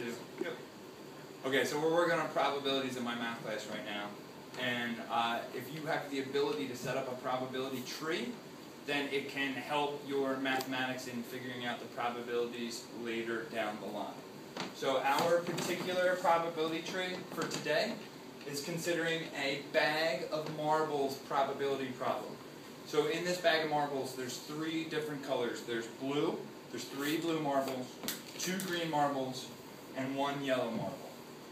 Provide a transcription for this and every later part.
Yep. Okay, so we're working on probabilities in my math class right now. And if you have the ability to set up a probability tree, then it can help your mathematics in figuring out the probabilities later down the line. So our particular probability tree for today is considering a bag of marbles probability problem. So in this bag of marbles, there's 3 different colors. There's blue, there's 3 blue marbles, 2 green marbles, and 1 yellow marble.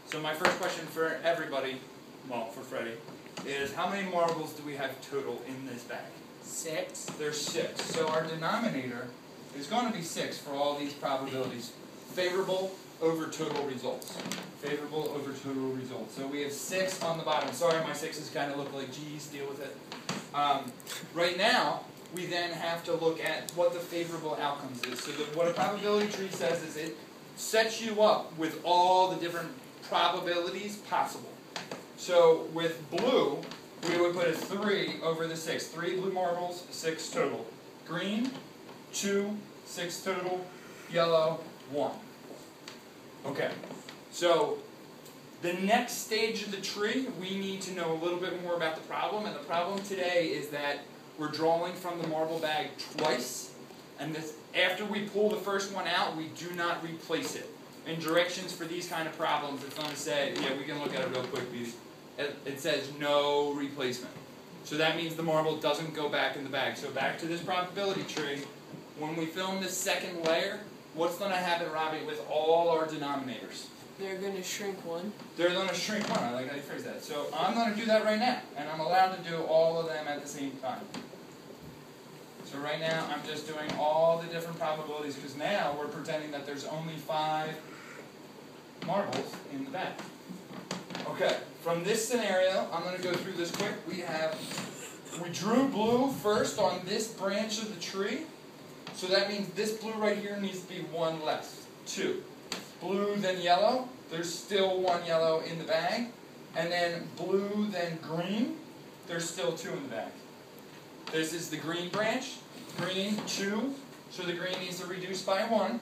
So my first question for everybody, well, for Freddie, is how many marbles do we have total in this bag? 6. There's 6. So our denominator is going to be 6 for all these probabilities. Favorable over total results. Favorable over total results. So we have 6 on the bottom. Sorry, my 6s kind of look like G's. Deal with it. Right now, we then have to look at what the favorable outcomes is. So what a probability tree says is it sets you up with all the different probabilities possible. So with blue, we would put a 3 over the 6. 3 blue marbles, 6 total. Green, 2, 6 total. Yellow, 1. Okay, so the next stage of the tree, we need to know a little bit more about the problem. And the problem today is that we're drawing from the marble bag twice. And after we pull the first one out, we do not replace it. In directions for these kind of problems, it's going to say, yeah, we can look at it real quick. It says no replacement. So that means the marble doesn't go back in the bag. So back to this probability tree, when we film this second layer, what's going to happen, Robbie, with all our denominators? They're going to shrink 1. They're going to shrink 1. I like how you phrase that. So I'm going to do that right now. And I'm allowed to do all of them at the same time. So right now, I'm just doing all the different probabilities because now we're pretending that there's only 5 marbles in the bag. Okay, from this scenario, I'm going to go through this quick. We drew blue first on this branch of the tree. So that means this blue right here needs to be 1 less. 2. Blue, then yellow. There's still 1 yellow in the bag. And then blue, then green. There's still 2 in the bag. This is the green branch. Green, 2. So the green needs to reduce by 1.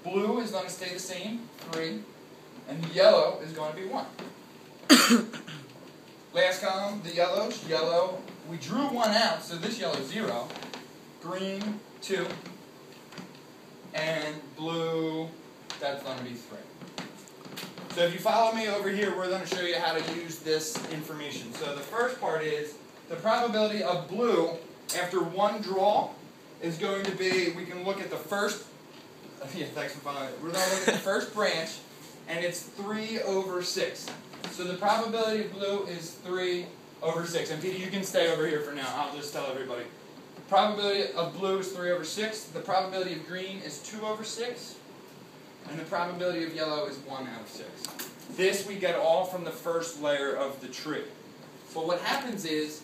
Blue is going to stay the same, 3. And the yellow is going to be 1. Last column, the yellows. Yellow, we drew 1 out, so this yellow is 0. Green, 2. And blue, that's going to be 3. So if you follow me over here, we're going to show you how to use this information. So the first part is the probability of blue after 1 draw is going to be, we can look at the first, yeah, thanks for following. We're going to look at the first branch, and it's 3 over 6. So the probability of blue is 3 over 6. And Peter, you can stay over here for now. I'll just tell everybody. The probability of blue is 3 over 6. The probability of green is 2 over 6. And the probability of yellow is 1 out of 6. This we get all from the first layer of the tree. But what happens is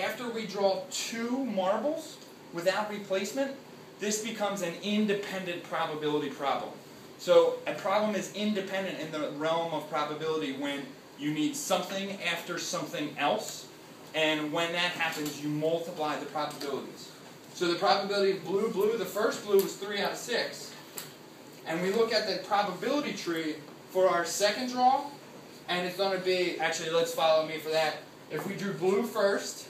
after we draw 2 marbles without replacement, this becomes an independent probability problem. So a problem is independent in the realm of probability when you need something after something else, and when that happens, you multiply the probabilities. So the probability of blue, the first blue was 3 out of 6, and we look at the probability tree for our second draw, and it's going to be, actually let's follow me for that. If we drew blue first,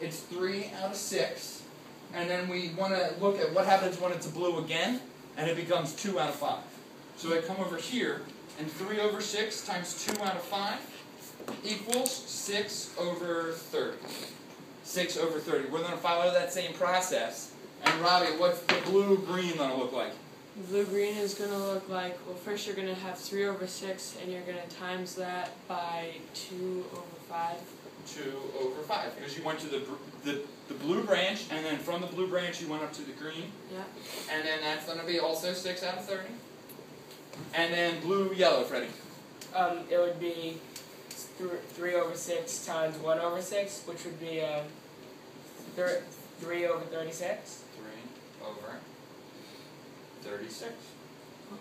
it's 3 out of 6, and then we want to look at what happens when it's a blue again, and it becomes 2 out of 5. So I come over here, and 3 over 6 times 2 out of 5 equals 6 over 30. 6 over 30. We're going to follow that same process. And Robbie, what's the blue-green going to look like? Blue-green is going to look like, well, first you're going to have 3 over 6, and you're going to times that by 2 over 5. 2 over 5, because you went to the blue branch, and then from the blue branch you went up to the green. Yeah. And then that's going to be also 6 out of 30. And then blue-yellow, Freddie. It would be 3 over 6 times 1 over 6, which would be 3 over 36. 3 over 36.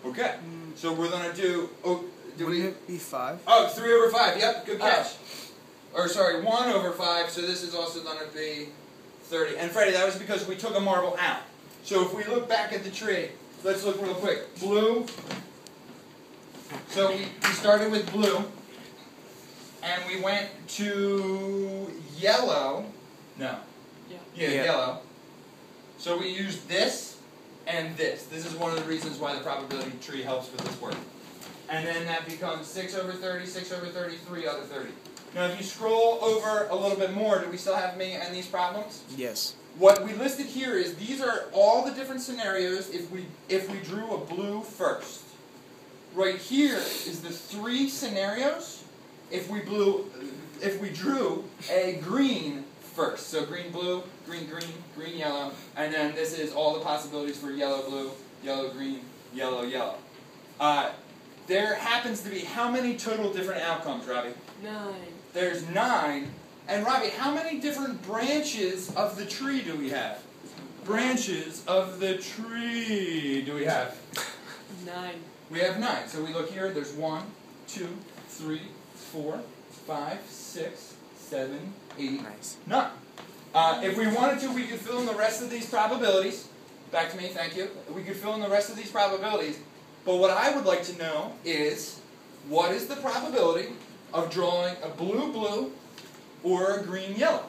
Okay. So we're going to do... Wouldn't it be 5? Oh, 3 over 5. Yep, good catch. Or sorry, 1 over 5, so this is also going to be 30. And Freddie, that was because we took a marble out. So if we look back at the tree, let's look real quick. Blue, So we started with blue, and we went to yellow. No. Yeah, yellow. So we used this and this. This is one of the reasons why the probability tree helps with this work. And then that becomes 6 over 30, 6 over 30, 3 other 30. Now if you scroll over a little bit more, do we still have me and these problems? Yes. What we listed here is these are all the different scenarios if we drew a blue first. Right here is the 3 scenarios if we drew a green first. So green, blue, green, green, green, yellow, and then this is all the possibilities for yellow, blue, yellow, green, yellow, yellow. There happens to be how many total different outcomes, Robbie? 9. There's 9. And Robbie, how many different branches of the tree do we have? Branches of the tree do we have? 9. We have 9. So we look here, there's 1, 2, 3, 4, 5, 6, 7, 8, 9. If we wanted to, we could fill in the rest of these probabilities. Back to me, thank you. We could fill in the rest of these probabilities. But what I would like to know is, what is the probability of drawing a blue-blue or a green-yellow?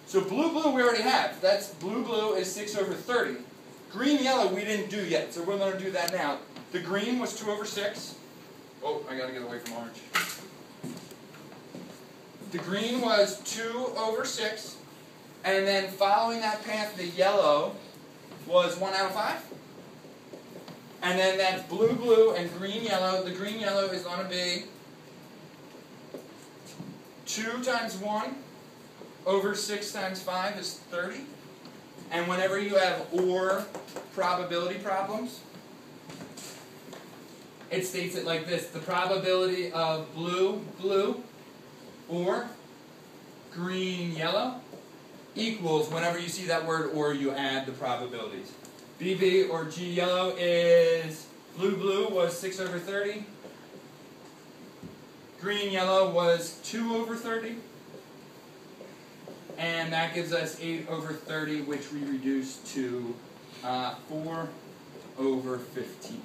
So blue-blue we already have. That's blue-blue is 6 over 30. Green-yellow we didn't do yet, so we're going to do that now. The green was 2 over 6. Oh, I got to get away from orange. The green was 2 over 6. And then following that path, the yellow was 1 out of 5. And then that's blue, blue, and green, yellow. The green, yellow is going to be 2 times 1 over 6 times 5 is 30. And whenever you have or probability problems, it states it like this. The probability of blue, blue, or green, yellow equals, whenever you see that word or, you add the probabilities. BB or G yellow is blue, blue was 6 over 30. Green, yellow was 2 over 30. And that gives us 8 over 30, which we reduce to 4 over 15.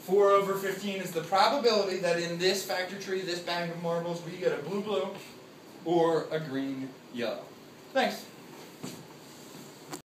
4 over 15 is the probability that in this factor tree, this bag of marbles, we get a blue, blue, or a green, yellow. Thanks.